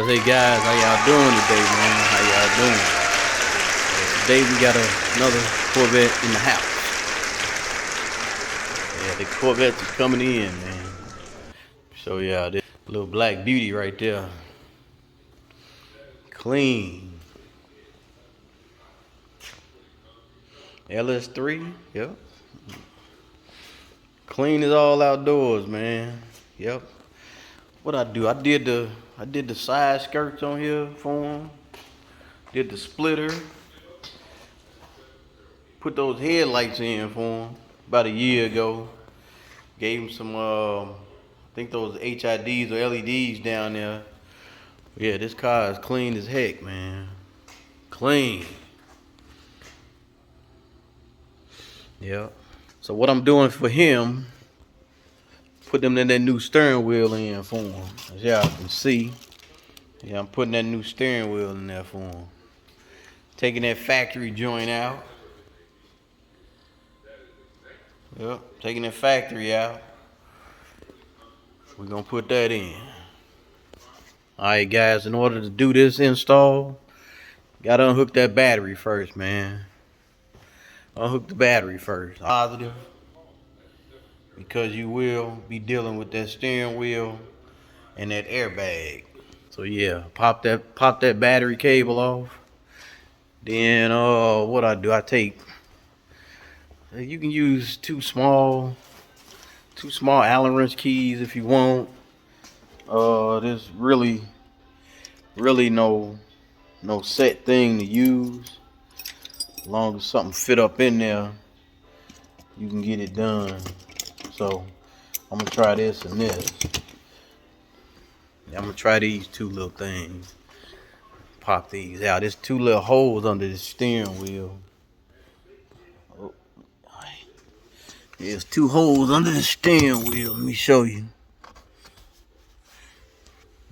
Hey guys, how y'all doing today, man? How y'all doing? Today we got another Corvette in the house. Yeah, the Corvettes is coming in, man. So yeah, this little black beauty right there. Clean. LS3, yep. Clean as all outdoors, man. Yep. What I do? I did the side skirts on here for him. Did the splitter. Put those headlights in for him about a year ago. Gave him some, I think those HIDs or LEDs down there. Yeah, this car is clean as heck, man. Clean. Yeah. So what I'm doing for him, put them in that new steering wheel in for him. As y'all can see, yeah, I'm putting that new steering wheel in there for him. Taking that factory joint out. Yep, taking that factory out. We're gonna put that in. Alright guys, in order to do this install, gotta unhook that battery first, man. Unhook the battery first. Positive. Because you will be dealing with that steering wheel and that airbag. So yeah, pop that battery cable off. Then what I do, I take, you can use two small Allen wrench keys if you want. There's really no set thing to use. As long as something fit up in there, you can get it done. So I'm gonna try this and this. I'm gonna try these two little things. Pop these out. There's two little holes under the steering wheel. Oh, there's two holes under the steering wheel. Let me show you.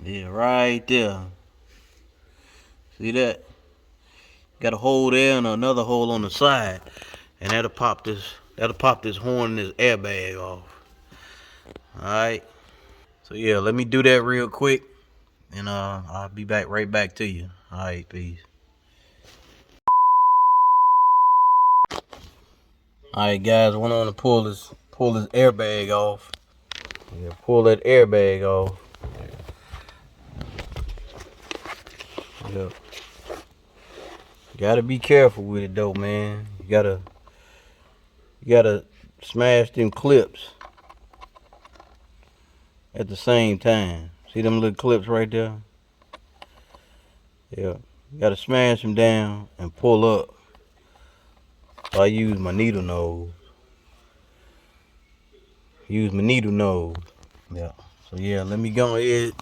Yeah, right there. See that? Got a hole there and another hole on the side, and that'll pop this horn and this airbag off. All right. So yeah, let me do that real quick, and I'll be right back to you. All right, peace. All right, guys, went on to pull this airbag off. Yeah, pull that airbag off. Yep. Gotta be careful with it though, man. You gotta smash them clips at the same time. See them little clips right there? Yeah. You gotta smash them down and pull up. So I use my needle nose. Yeah. So yeah, let me go ahead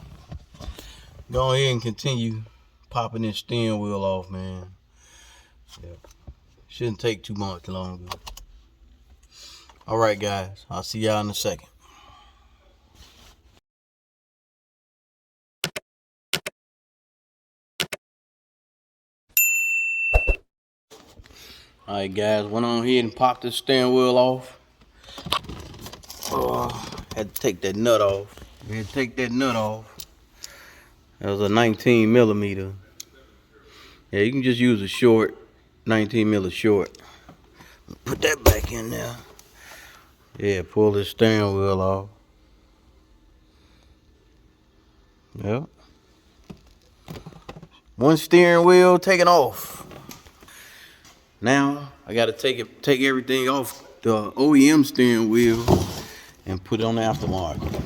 and continue popping this steering wheel off, man. Yeah. Shouldn't take too much longer. Alright guys, I'll see y'all in a second. Alright guys, went on here and popped the steering wheel off. Had to take that nut off. That was a 19 millimeter. Yeah, you can just use a short, 19 millimeter short. Put that back in there. Yeah, pull this steering wheel off. Yep. One steering wheel taken off. Now I gotta take everything off the OEM steering wheel and put it on the aftermarket.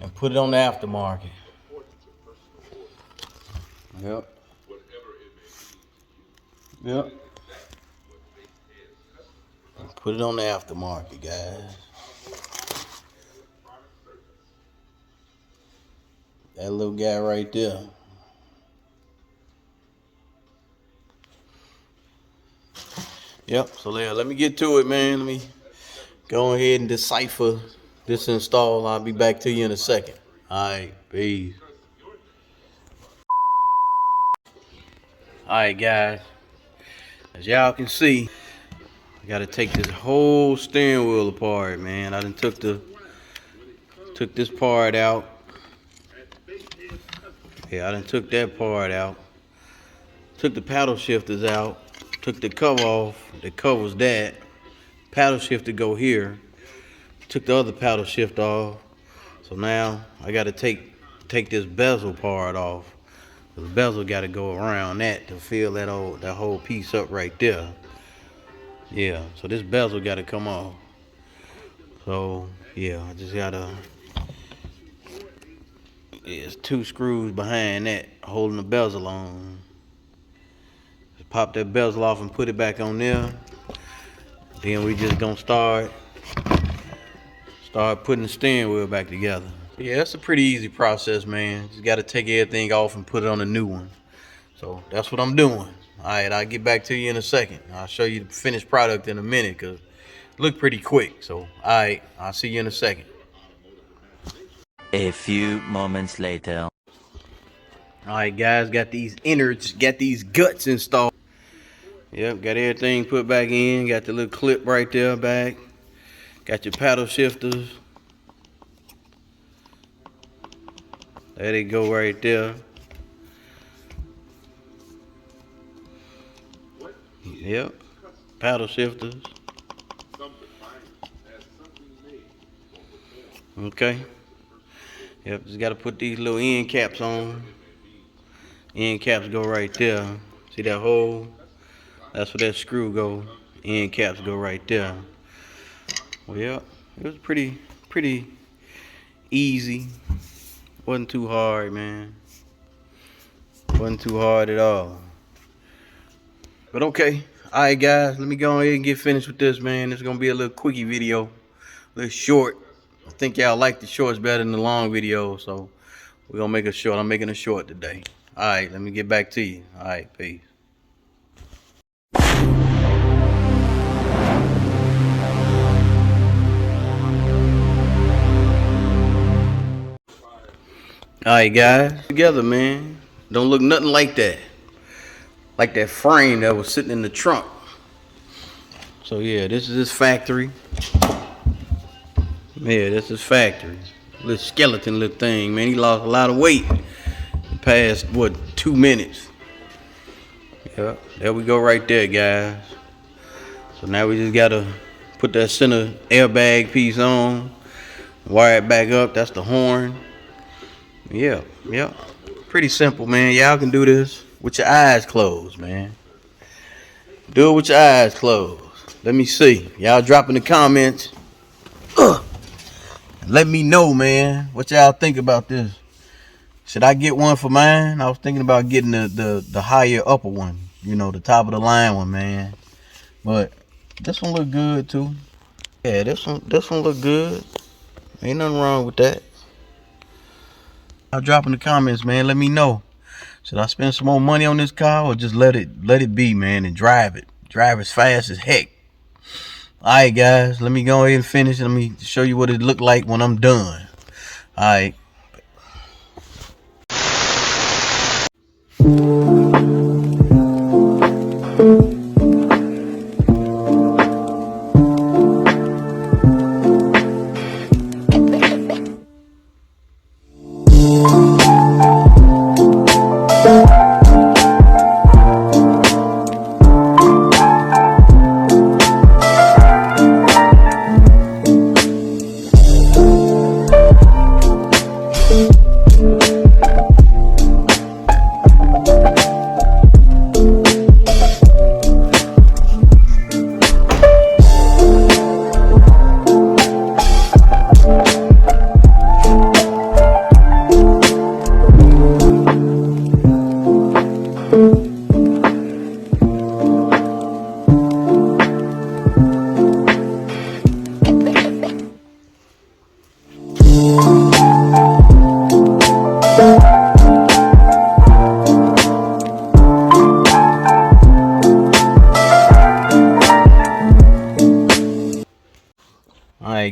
And put it on the aftermarket. Yep. Yep. And put it on the aftermarket, guys. That little guy right there. Yep, so let me get to it, man. Let me go ahead and decipher this install. I'll be back to you in a second. Alright, peace. Alright, guys. As y'all can see, I gotta take this whole steering wheel apart, man. I done took this part out. Yeah, I done took that part out. Took the paddle shifters out. Took the cover off that covers that. Paddle shifter go here. Took the other paddle shift off. So now I gotta take this bezel part off. The bezel gotta go around that to fill that whole piece up right there. Yeah, so this bezel gotta come off. So yeah, I just gotta. There's 2 screws behind that holding the bezel on. Just pop that bezel off and put it back on there. Then we just gonna start putting the steering wheel back together. Yeah, it's a pretty easy process, man. Just gotta take everything off and put it on a new one. So that's what I'm doing. Alright, I'll get back to you in a second. I'll show you the finished product in a minute because it looked pretty quick. So alright, I'll see you in a second. A few moments later. Alright guys, got these innards, got these guts installed. Yep, got everything put back in. Got the little clip right there back. Got your paddle shifters. There they go right there. Yep, paddle shifters. Okay. Yep, just got to put these little end caps on. End caps go right there. See that hole? That's where that screw go. End caps go right there. Well, yeah, it was pretty easy. Wasn't too hard, man. Wasn't too hard at all. But okay, all right, guys. Let me go ahead and get finished with this, man. It's gonna be a little quickie video, a little short. I think y'all like the shorts better than the long video, so we're gonna make a short. I'm making a short today. All right, let me get back to you. All right, peace. Alright guys, together, man. Don't look nothing like that. Like that frame that was sitting in the trunk. So yeah, this is his factory. Yeah, this is factory. Little skeleton little thing, man. He lost a lot of weight the past, what, 2 minutes. Yeah, there we go right there, guys. So now we just gotta put that center airbag piece on. Wire it back up, that's the horn. Yeah, pretty simple, man. Y'all can do this with your eyes closed, man. Do it with your eyes closed. Let me see. Y'all drop in the comments. Let me know, man, what y'all think about this. Should I get one for mine? I was thinking about getting the higher upper one. You know, the top of the line one, man. But this one look good too. Yeah, this one look good. Ain't nothing wrong with that. I'll drop in the comments, man. Let me know. Should I spend some more money on this car or just let it be, man, and drive it? Drive as fast as heck. Alright, guys. Let me go ahead and finish. Let me show you what it looked like when I'm done. Alright.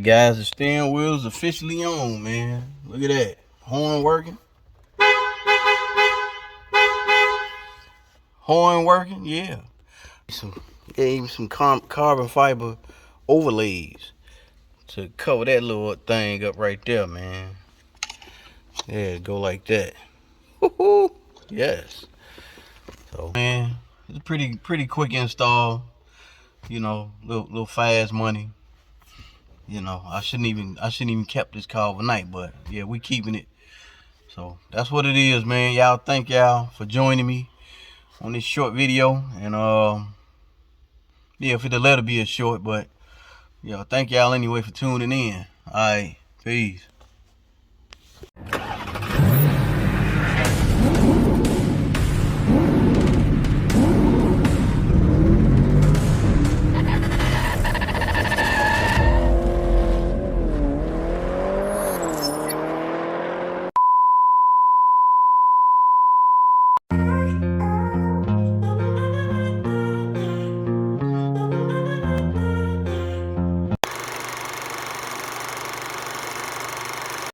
guys, the steering wheel's officially on, man. Look at that. Horn working. Horn working, yeah. Gave some carbon fiber overlays to cover that little thing up right there, man. Yeah, go like that. Woohoo! Yes. So, man, it's a pretty quick install. You know, little fast money. You know, I shouldn't even kept this car overnight, but yeah, we keeping it. So that's what it is, man. Y'all, thank y'all for joining me on this short video. And yeah, if it'll let it be a short, but yeah, thank y'all anyway for tuning in. Alright, peace.